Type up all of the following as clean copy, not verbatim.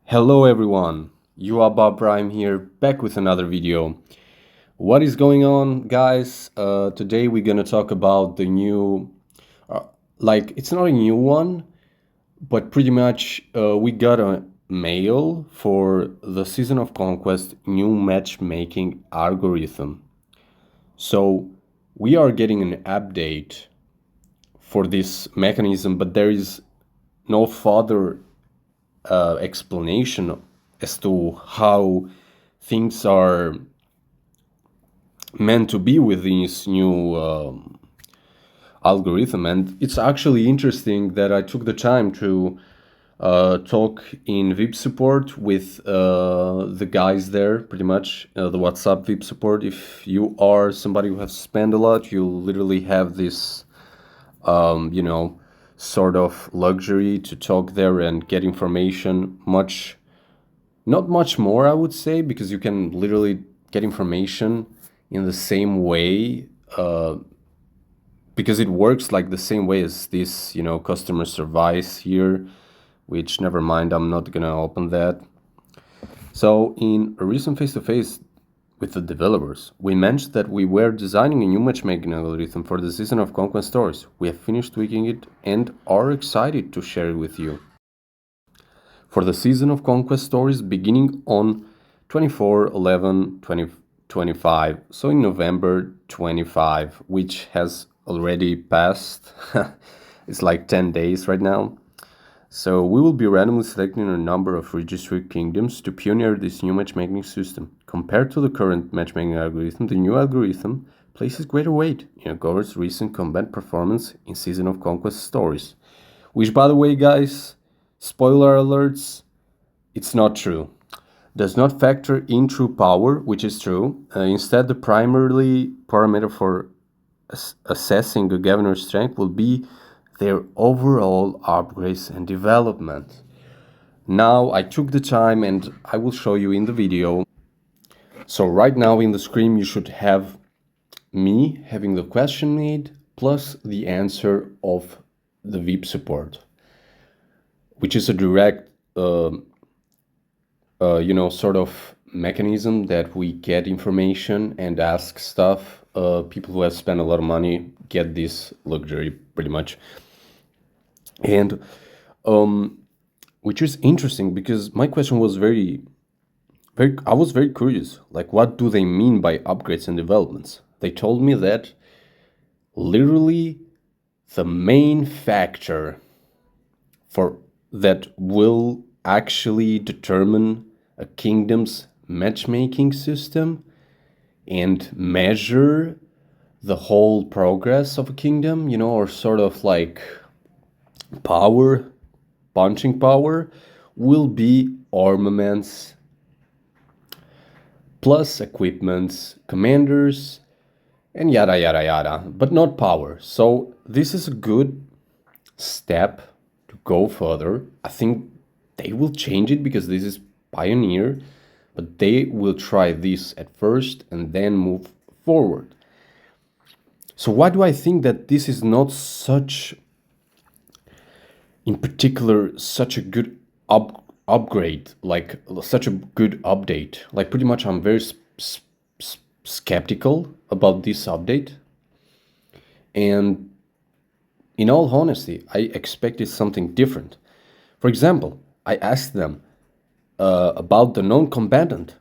Hello everyone, you are Bob Prime here, back with another video. What is going on, guys? Today we're gonna talk about the new, it's not a new one, but pretty much we got a mail for the Season of Conquest new matchmaking algorithm. So we are getting an update for this mechanism, but there is no further explanation as to how things are meant to be with this new algorithm. And it's actually interesting that I took the time to talk in VIP support with the guys there, pretty much, the WhatsApp VIP support. If you are somebody who has spent a lot, you literally have this, sort of luxury to talk there and get information not much more, I would say, because you can literally get information in the same way, because it works like the same way as this, customer service here, which never mind, I'm not gonna open that. So in a recent face-to-face with the developers, we mentioned that we were designing a new matchmaking algorithm for the Season of Conquest stories. We have finished tweaking it and are excited to share it with you. For the Season of Conquest stories beginning on 24/11/2025, so in November 25, which has already passed. It's like 10 days right now. So we will be randomly selecting a number of registered kingdoms to pioneer this new matchmaking system. Compared to the current matchmaking algorithm, the new algorithm places greater weight in a govern's recent combat performance in Season of Conquest stories. Which, by the way, guys, spoiler alerts, it's not true. Does not factor in true power, which is true. Instead, the primary parameter for assessing a governor's strength will be their overall upgrades and development. Now I took the time and I will show you in the video. So right now in the screen you should have me having the question made plus the answer of the VIP support, which is a direct sort of mechanism that we get information and ask stuff. People who have spent a lot of money get this luxury pretty much. And which is interesting because my question was I was very curious, like, what do they mean by upgrades and developments? They told me that literally the main factor for that will actually determine a kingdom's matchmaking system and measure the whole progress of a kingdom, or sort of like punching power, will be armaments plus equipments, commanders, and yada yada yada, but not power. So this is a good step to go further. I think they will change it because this is pioneer, but they will try this at first and then move forward. So why do I think that this is not such, in particular, such a good upgrade, like such a good update? Like, pretty much I'm very skeptical about this update. And in all honesty, I expected something different. For example, I asked them about the non-combatant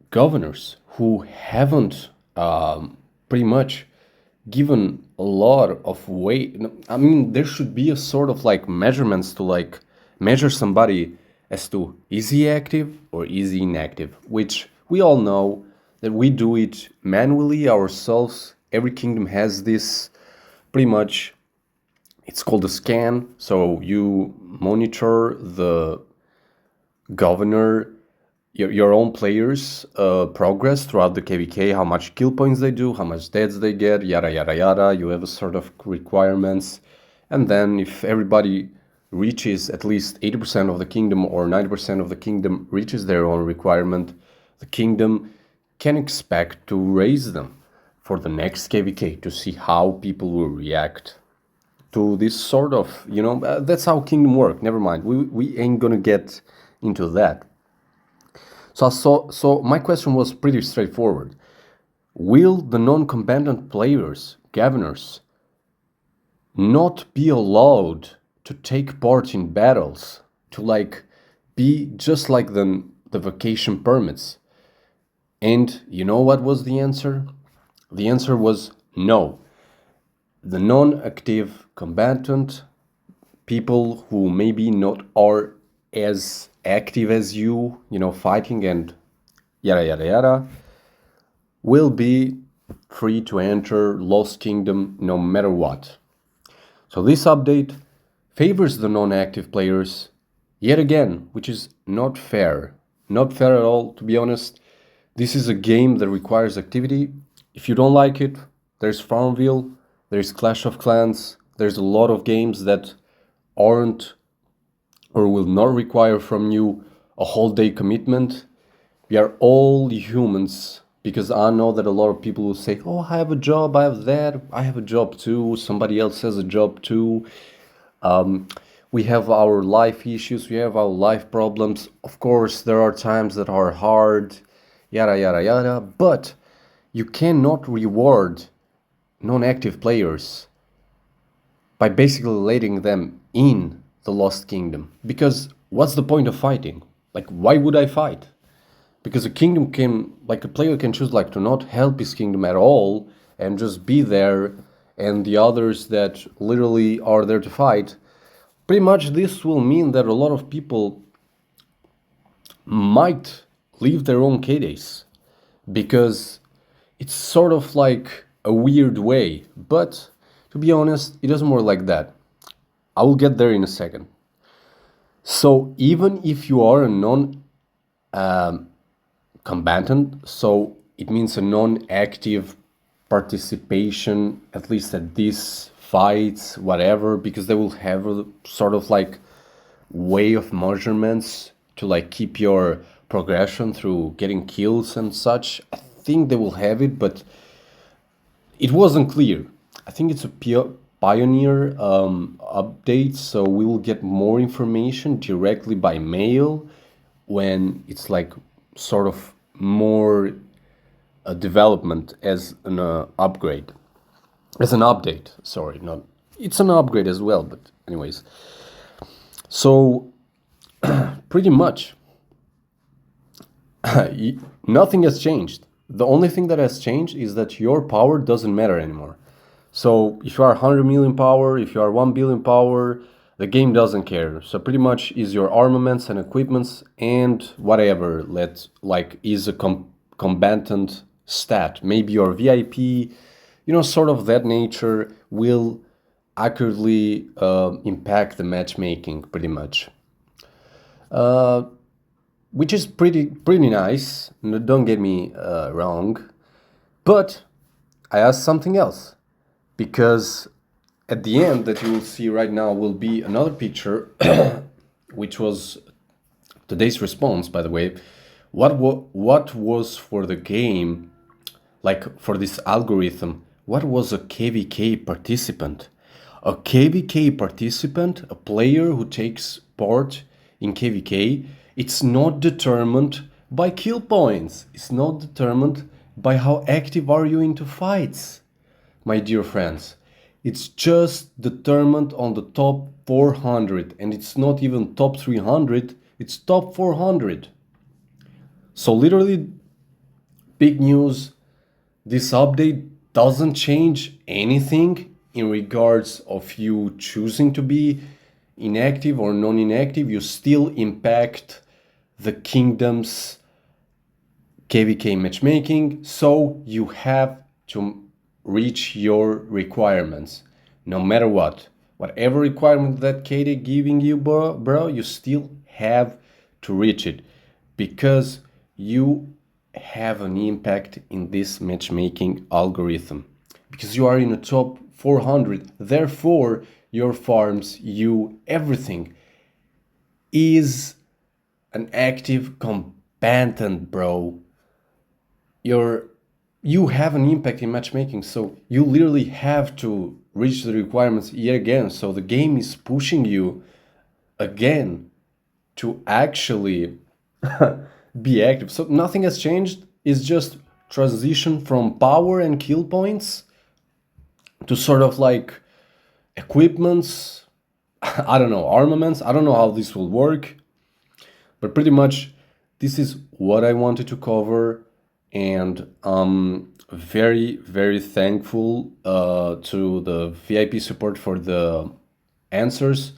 governors who haven't pretty much given a lot of weight. I mean, there should be a sort of like measurements to like measure somebody as to is he active or is he inactive, which we all know that we do it manually ourselves. Every kingdom has this pretty much. It's called a scan. So you monitor the governor, your own players' progress throughout the KVK, how much kill points they do, how much deaths they get, yada yada yada. You have a sort of requirements, and then if everybody reaches at least 80% of the kingdom or 90% of the kingdom reaches their own requirement, the kingdom can expect to raise them for the next KVK to see how people will react to this sort of, that's how kingdom work. Never mind, we ain't gonna get into that. So my question was pretty straightforward. Will the non-combatant players, governors, not be allowed to take part in battles, to like be just like the vacation permits? And you know what was the answer? The answer was no. The non-active combatant, people who maybe not are as active as you know, fighting and yada yada yada, will be free to enter Lost Kingdom no matter what. So this update favors the non-active players yet again, which is not fair. Not fair at all, to be honest. This is a game that requires activity. If you don't like it, there's Farmville, there's Clash of Clans, there's a lot of games that aren't or will not require from you a whole day commitment. We are all humans, because I know that a lot of people will say, oh, I have a job, I have that, I have a job too, somebody else has a job too. We have our life issues, we have our life problems. Of course, there are times that are hard, yada, yada, yada, but you cannot reward non-active players by basically letting them in the Lost Kingdom. Because what's the point of fighting? Like, why would I fight? Because a kingdom can, like, a player can choose like to not help his kingdom at all and just be there, and the others that literally are there to fight. Pretty much this will mean that a lot of people might leave their own K-Days, because it's sort of like a weird way, but to be honest, it doesn't work like that. I will get there in a second. So even if you are a non-combatant, so it means a non-active participation, at least at these fights, whatever, because they will have a sort of like way of measurements to like keep your progression through getting kills and such. I think they will have it, but it wasn't clear. I think it's a Pioneer update, so we will get more information directly by mail when it's like sort of more development as an upgrade, as an update. Sorry, not it's an upgrade as well, but anyways. So pretty much nothing has changed. The only thing that has changed is that your power doesn't matter anymore. So if you are 100 million power, if you are 1 billion power, the game doesn't care. So pretty much is your armaments and equipments and whatever is a combatant stat. Maybe your VIP, sort of that nature will accurately impact the matchmaking pretty much. Which is pretty nice. Don't get me wrong, but I asked something else, because at the end that you will see right now will be another picture, which was today's response, by the way. What was for the game, like for this algorithm, what was a KVK participant? A KVK participant, a player who takes part in KVK, it's not determined by kill points. It's not determined by how active are you into fights, my dear friends. It's just determined on the top 400, and it's not even top 300, it's top 400. So literally, big news, this update doesn't change anything in regards of you choosing to be inactive or non-inactive. You still impact the kingdom's KVK matchmaking, so you have to reach your requirements no matter what. Whatever requirement that KD giving you, bro, you still have to reach it, because you have an impact in this matchmaking algorithm, because you are in the top 400. Therefore, your farms, everything is an active combatant, bro. You have an impact in matchmaking, so you literally have to reach the requirements yet again. So the game is pushing you again to actually be active. So nothing has changed. It's just transition from power and kill points to sort of like equipments. I don't know, armaments. I don't know how this will work, but pretty much this is what I wanted to cover. And very, very thankful to the VIP support for the answers.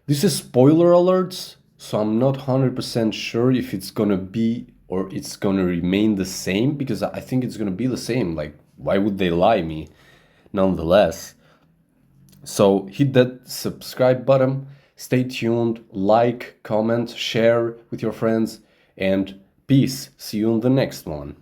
This is spoiler alerts, so I'm not 100% sure if it's gonna be or it's gonna remain the same, because I think it's gonna be the same. Like, why would they lie me? Nonetheless, so hit that subscribe button, stay tuned, like, comment, share with your friends, and peace. See you on the next one.